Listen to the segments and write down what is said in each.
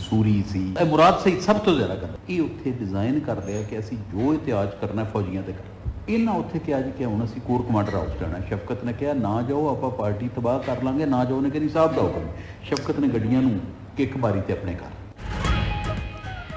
ਸੂਰੀ ਸੀ, ਮੁਰਾਦ ਸਹੀ ਸਭ ਤੋਂ ਜ਼ਿਆਦਾ ਕਰ ਇਹ ਉੱਥੇ ਡਿਜ਼ਾਈਨ ਕਰ ਲਿਆ ਕਿ ਅਸੀਂ ਜੋ ਇਤਿਹਾਜ ਕਰਨਾ ਫੌਜੀਆਂ ਤੇ ਕਰ ਇਹਨਾਂ ਉੱਥੇ ਕਿਹਾ ਜੀ ਕਿ ਹੁਣ ਅਸੀਂ ਕੋਰ ਕਮਾਂਡਰ ਹਾਊਸ ਜਾਣਾ। ਸ਼ਫਕਤ ਨੇ ਕਿਹਾ ਨਾ ਜਾਓ, ਆਪਾਂ ਪਾਰਟੀ ਤਬਾਹ ਕਰ ਲਾਂਗੇ। ਨਾ ਜਾਓ ਨੇ ਕਿ ਸਾਹਿਬ ਦਾ ਹੁਕਮ। ਸ਼ਫਕਤ ਨੇ ਗੱਡੀਆਂ ਨੂੰ ਕਿੱਕ ਮਾਰੀ ਤੇ ਆਪਣੇ ਘਰ।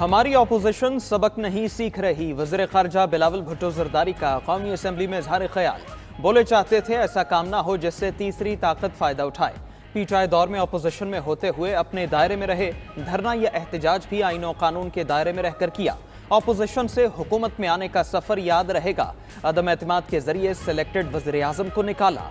ہماری اپوزیشن سبق نہیں سیکھ رہی، وزیر خارجہ بلاول بھٹو زرداری کا قومی اسمبلی میں اظہار خیال۔ بولے چاہتے تھے ایسا کام نہ ہو جس سے تیسری طاقت فائدہ اٹھائے۔ پی ٹی آئی دور میں اپوزیشن میں ہوتے ہوئے اپنے دائرے میں رہے، دھرنا یا احتجاج بھی آئین و قانون کے دائرے میں رہ کر کیا۔ اپوزیشن سے حکومت میں آنے کا سفر یاد رہے گا، عدم اعتماد کے ذریعے سلیکٹڈ وزیر اعظم کو نکالا۔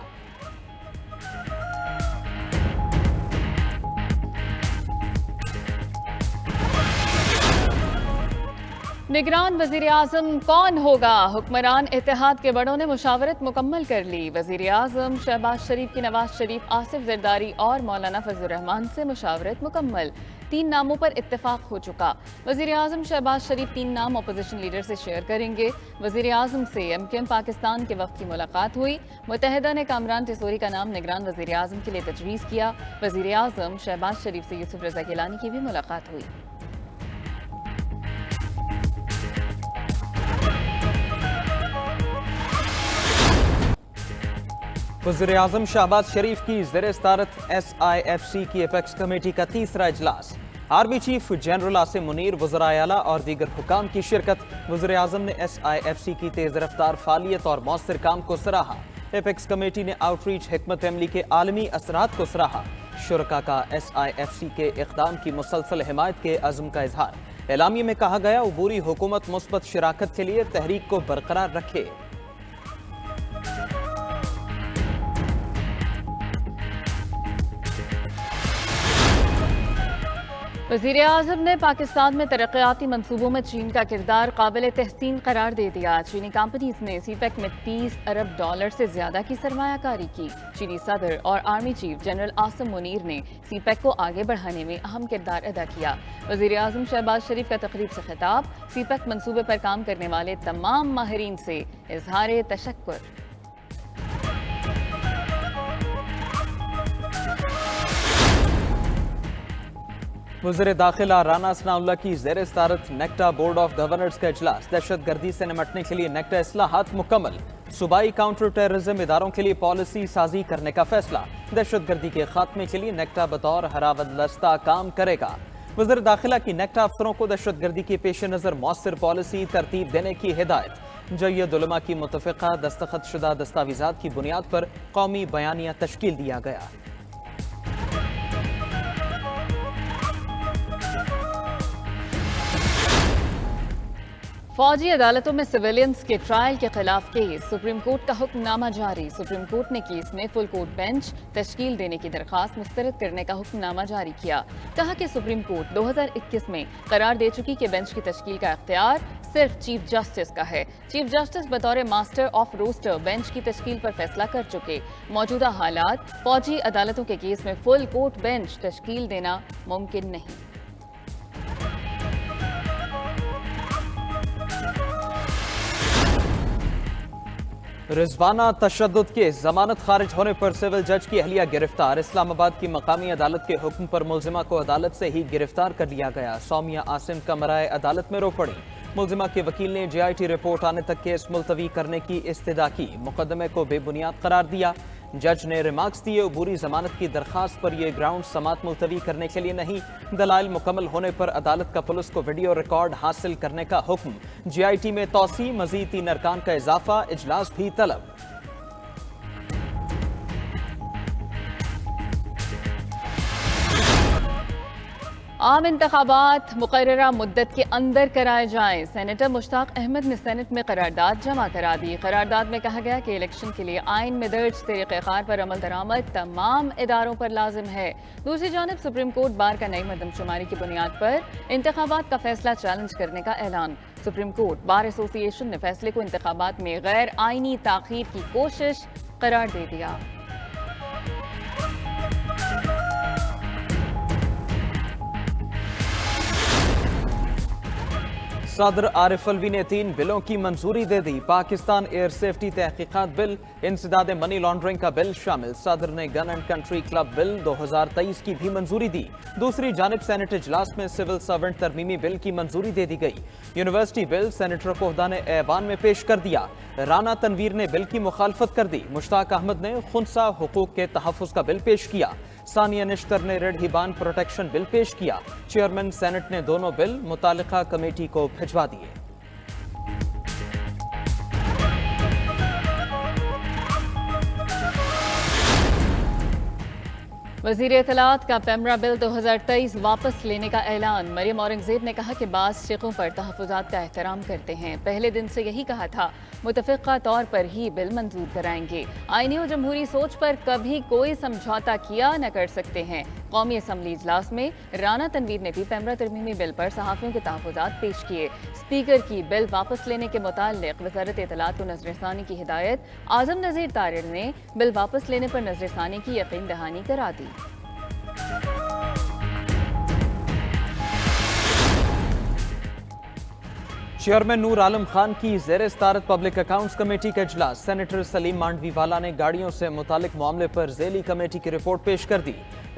نگران وزیر اعظم کون ہوگا؟ حکمران اتحاد کے بڑوں نے مشاورت مکمل کر لی۔ وزیر اعظم شہباز شریف کی نواز شریف، آصف زرداری اور مولانا فضل الرحمان سے مشاورت مکمل، 3 ناموں پر اتفاق ہو چکا۔ وزیر اعظم شہباز شریف 3 نام اپوزیشن لیڈر سے شیئر کریں گے۔ وزیر اعظم سے MKM پاکستان کے وفد کی ملاقات ہوئی۔ متحدہ نے کامران ٹیسوری کا نام نگران وزیر اعظم کے لیے تجویز کیا۔ وزیر اعظم شہباز شریف سے یوسف رضا گیلانی کی بھی ملاقات ہوئی۔ وزیر اعظم شہباز شریف کی زیر صدارت SIFC کی اپیکس کمیٹی کا تیسرا اجلاس۔ Army chief general Asim Munir, وزراء اعلیٰ اور دیگر حکام کی شرکت۔ وزیر اعظم نے SIFC کی تیز رفتار فعالیت اور مؤثر کام کو سراہا۔ اپیکس کمیٹی نے آؤٹ ریچ حکمت عملی کے عالمی اثرات کو سراہا۔ شرکاء کا SIFC کے اقدام کی مسلسل حمایت کے عزم کا اظہار۔ اعلامیے میں کہا گیا، عبوری حکومت مثبت شراکت کے لیے تحریک کو برقرار رکھے۔ وزیر اعظم نے پاکستان میں ترقیاتی منصوبوں میں چین کا کردار قابل تحسین قرار دے دیا۔ چینی کمپنیز نے CPEC میں $30 ارب سے زیادہ کی سرمایہ کاری کی۔ چینی صدر اور army chief general Asim Munir نے CPEC کو آگے بڑھانے میں اہم کردار ادا کیا۔ وزیر اعظم شہباز شریف کا تقریب سے خطاب، CPEC منصوبے پر کام کرنے والے تمام ماہرین سے اظہار تشکر۔ وزیر داخلہ رانا ثناء اللہ کی زیر صدارت نیکٹا بورڈ آف گورنرز کا اجلاس۔ دہشت گردی سے نمٹنے کے لیے نیکٹا اصلاحات مکمل۔ صوبائی کاؤنٹر ٹیررزم اداروں کے لیے پالیسی سازی کرنے کا فیصلہ۔ دہشت گردی کے خاتمے کے لیے نیکٹا بطور ہراود لستہ کام کرے گا۔ وزیر داخلہ کی نیکٹا افسروں کو دہشت گردی کے پیش نظر مؤثر پالیسی ترتیب دینے کی ہدایت۔ جیت علماء کی متفقہ دستخط شدہ دستاویزات کی بنیاد پر قومی بیانیہ تشکیل دیا گیا۔ فوجی عدالتوں میں سویلینز کے ٹرائل کے خلاف کیس، سپریم کورٹ کا حکم نامہ جاری۔ سپریم کورٹ نے کیس میں فل کورٹ بینچ تشکیل دینے کی درخواست مسترد کرنے کا حکم نامہ جاری کیا۔ کہا کہ سپریم کورٹ 2021 میں قرار دے چکی کہ بینچ کی تشکیل کا اختیار صرف چیف جسٹس کا ہے۔ چیف جسٹس بطور ماسٹر آف روسٹر بینچ کی تشکیل پر فیصلہ کر چکے۔ موجودہ حالات فوجی عدالتوں کے کیس میں فل کورٹ بینچ تشکیل دینا ممکن نہیں۔ رضوانہ تشدد کے ضمانت خارج ہونے پر سول جج کی اہلیہ گرفتار۔ اسلام آباد کی مقامی عدالت کے حکم پر ملزمہ کو عدالت سے ہی گرفتار کر لیا گیا۔ سومیہ عاصم کمرائے عدالت میں رو پڑی۔ ملزمہ کے وکیل نے JIT رپورٹ آنے تک کیس ملتوی کرنے کی استدعا کی، مقدمے کو بے بنیاد قرار دیا۔ جج نے ریمارکس دیے، عبوری ضمانت کی درخواست پر یہ گراؤنڈ سماعت ملتوی کرنے کے لیے نہیں۔ دلائل مکمل ہونے پر عدالت کا پولیس کو ویڈیو ریکارڈ حاصل کرنے کا حکم۔ JIT میں توسیع، مزید 3 ارکان کا اضافہ، اجلاس بھی طلب۔ عام انتخابات مقررہ مدت کے اندر کرائے جائیں۔ سینیٹر مشتاق احمد نے سینٹ میں قرارداد جمع کرا دی۔ قرارداد میں کہا گیا کہ الیکشن کے لیے آئین میں درج طریقہ کار پر عمل درآمد تمام اداروں پر لازم ہے۔ دوسری جانب سپریم کورٹ بار کا نئی مردم شماری کی بنیاد پر انتخابات کا فیصلہ چیلنج کرنے کا اعلان۔ سپریم کورٹ بار ایسوسی ایشن نے فیصلے کو انتخابات میں غیر آئینی تاخیر کی کوشش قرار دے دیا۔ صدر عارف الوی نے 3 بلوں کی منظوری دے دی۔ پاکستان ایئر سیفٹی تحقیقات بل، انسداد منی لانڈرنگ کا بل شامل۔ صدر نے گن اینڈ کنٹری کلب بل 2023 کی بھی منظوری دی۔ دوسری جانب سینٹ اجلاس میں سول سرونٹ ترمیمی بل کی منظوری دے دی گئی۔ یونیورسٹی بل سینیٹر کوہدہ نے ایوان میں پیش کر دیا۔ رانا تنویر نے بل کی مخالفت کر دی۔ مشتاق احمد نے خنثی حقوق کے تحفظ کا بل پیش کیا۔ ثانیہ نشتر نے ریڑھیبان پروٹیکشن بل پیش کیا، چیئرمین سینٹ نے دونوں بل متعلقہ کمیٹی کو بھجوا دیے۔ وزیر اطلاعات کا پیمرا بل 2023 واپس لینے کا اعلان۔ مریم اورنگزیب نے کہا کہ بعض شقوں پر تحفظات کا احترام کرتے ہیں، پہلے دن سے یہی کہا تھا، متفقہ طور پر ہی بل منظور کرائیں گے، آئینی و جمہوری سوچ پر کبھی کوئی سمجھوتا کیا نہ کر سکتے ہیں۔ قومی اسمبلی اجلاس میں رانا تنویر نے بھی پیمرا ترمیمی بل پر صحافیوں کے تحفظات پیش کیے۔ اسپیکر کی بل واپس لینے کے متعلق وزارت اطلاعات کو نظر ثانی کی ہدایت، اعظم نذیر طارڑ نے بل واپس لینے پر نظر ثانی کی یقین دہانی کرا دی۔ چیئرمین نور عالم خان کی زیر صدارت پبلک اکاؤنٹس کمیٹی کا اجلاس۔ سینیٹر سلیم مانڈوی والا نے گاڑیوں سے متعلق معاملے پر ذیلی کمیٹی کی رپورٹ پیش کر دی۔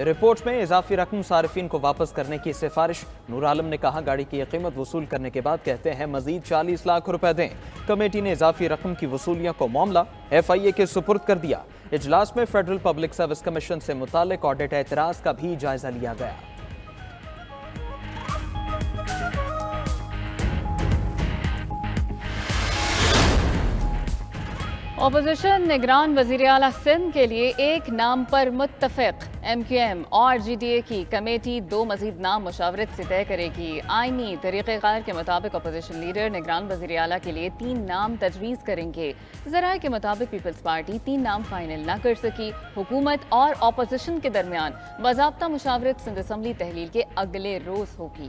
رپورٹ میں اضافی رقم صارفین کو واپس کرنے کی سفارش۔ نور عالم نے کہا، گاڑی کی قیمت وصول کرنے کے بعد کہتے ہیں مزید 40 لاکھ روپے دیں۔ کمیٹی نے اضافی رقم کی وصولیوں کو معاملہ FIA کے سپرد کر دیا۔ اجلاس میں فیڈرل پبلک سروس کمیشن سے متعلق آڈٹ اعتراض کا بھی جائزہ لیا گیا۔ اپوزیشن نگران وزیر اعلیٰ سندھ کے لیے ایک نام پر متفق۔ MQM اور GDA کی کمیٹی 2 مزید نام مشاورت سے طے کرے گی۔ آئینی طریقہ کار کے مطابق اپوزیشن لیڈر نگران وزیر اعلیٰ کے لیے 3 نام تجویز کریں گے۔ ذرائع کے مطابق پیپلز پارٹی 3 نام فائنل نہ کر سکی۔ حکومت اور اپوزیشن کے درمیان باضابطہ مشاورت سندھ اسمبلی تحلیل کے اگلے روز ہوگی۔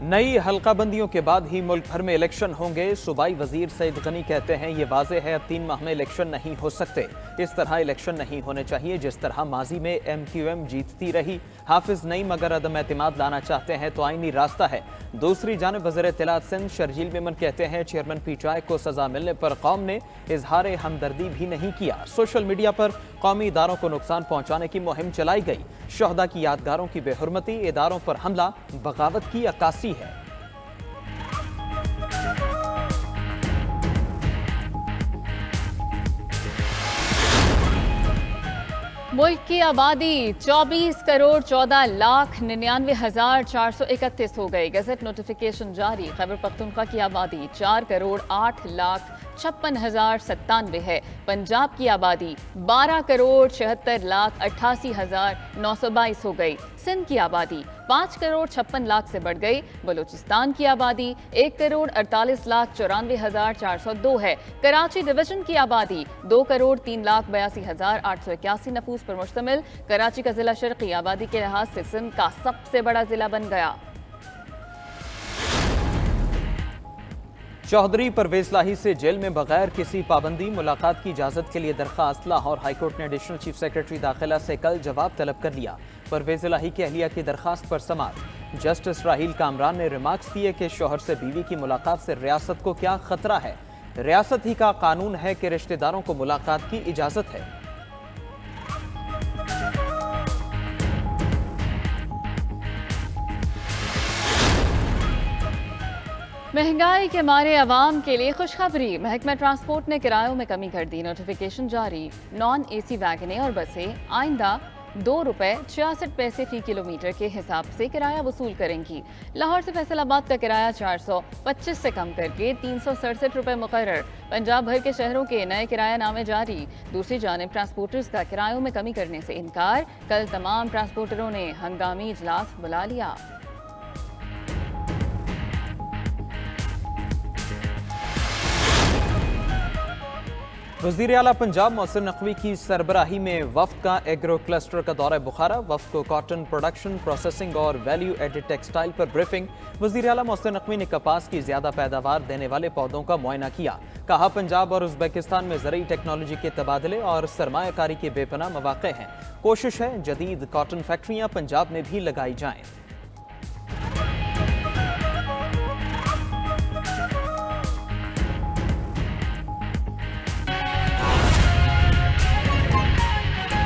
نئی حلقہ بندیوں کے بعد ہی ملک بھر میں الیکشن ہوں گے۔ صوبائی وزیر سعید غنی کہتے ہیں، یہ واضح ہے اب 3 ماہ میں الیکشن نہیں ہو سکتے۔ اس طرح الیکشن نہیں ہونے چاہیے جس طرح ماضی میں MQM جیتتی رہی۔ حافظ نعیم اگر عدم اعتماد لانا چاہتے ہیں تو آئینی راستہ ہے۔ دوسری جانب وزیر اطلاعات سندھ شرجیل میمن کہتے ہیں، چیئرمین PTI کو سزا ملنے پر قوم نے اظہار ہمدردی بھی نہیں کیا۔ سوشل میڈیا پر قومی اداروں کو نقصان پہنچانے کی مہم چلائی گئی۔ شہداء کی یادگاروں کی بے حرمتی، اداروں پر حملہ بغاوت کی عکاسی ہے۔ ملک کی آبادی 24 کروڑ 14 لاکھ 99,431 ہو گئی۔ گزٹ نوٹیفیکیشن جاری۔ خیبر پختونخوا کی آبادی 4 کروڑ 8 لاکھ 56,097 ہے۔ پنجاب کی آبادی 12 کروڑ 76 لاکھ 88,922 ہو گئی۔ سندھ کی آبادی 5 کروڑ 56 لاکھ سے بڑھ گئی۔ بلوچستان کی آبادی 1 کروڑ 48 لاکھ 94,402 ہے۔ کراچی ڈویژن کی آبادی 2 کروڑ 3 لاکھ 82,881 نفوس پر مشتمل۔ کراچی کا ضلع شرقی آبادی کے لحاظ سے سندھ کا سب سے بڑا ضلع بن گیا۔ چودھری پرویز لاہی سے جیل میں بغیر کسی پابندی ملاقات کی اجازت کے لیے درخواست۔ لاہور ہائی کورٹ نے ایڈیشنل چیف سیکرٹری داخلہ سے کل جواب طلب کر لیا۔ پرویز لاہی کی اہلیہ کی درخواست پر سماعت۔ جسٹس راہیل کامران نے ریمارکس دیے کہ شوہر سے بیوی کی ملاقات سے ریاست کو کیا خطرہ ہے۔ ریاست ہی کا قانون ہے کہ رشتہ داروں کو ملاقات کی اجازت ہے۔ مہنگائی کے مارے عوام کے لیے خوشخبری۔ محکمہ ٹرانسپورٹ نے کرایوں میں کمی کر دی۔ نوٹیفیکیشن جاری۔ نان AC ویگنیں اور بسیں آئندہ 2 روپے 66 پیسے فی کلومیٹر کے حساب سے کرایہ وصول کریں گی۔ لاہور سے فیصل آباد کا کرایہ 425 سے کم کر کے 367 روپے مقرر۔ پنجاب بھر کے شہروں کے نئے کرایہ نامے جاری۔ دوسری جانب ٹرانسپورٹرز کا کرایوں میں کمی کرنے سے انکار۔ کل تمام ٹرانسپورٹروں نے ہنگامی اجلاس بلا لیا۔ وزیر اعلیٰ پنجاب محسن نقوی کی سربراہی میں وفد کا ایگرو کلسٹر کا دورہ بخارا۔ وفد کو کاٹن پروڈکشن، پروسیسنگ اور ویلیو ایڈڈ ٹیکسٹائل پر بریفنگ۔ وزیر اعلیٰ محسن نقوی نے کپاس کی زیادہ پیداوار دینے والے پودوں کا معائنہ کیا۔ کہا، پنجاب اور ازبکستان میں زرعی ٹیکنالوجی کے تبادلے اور سرمایہ کاری کے بے پناہ مواقع ہیں۔ کوشش ہے جدید کاٹن فیکٹریاں پنجاب میں بھی لگائی جائیں۔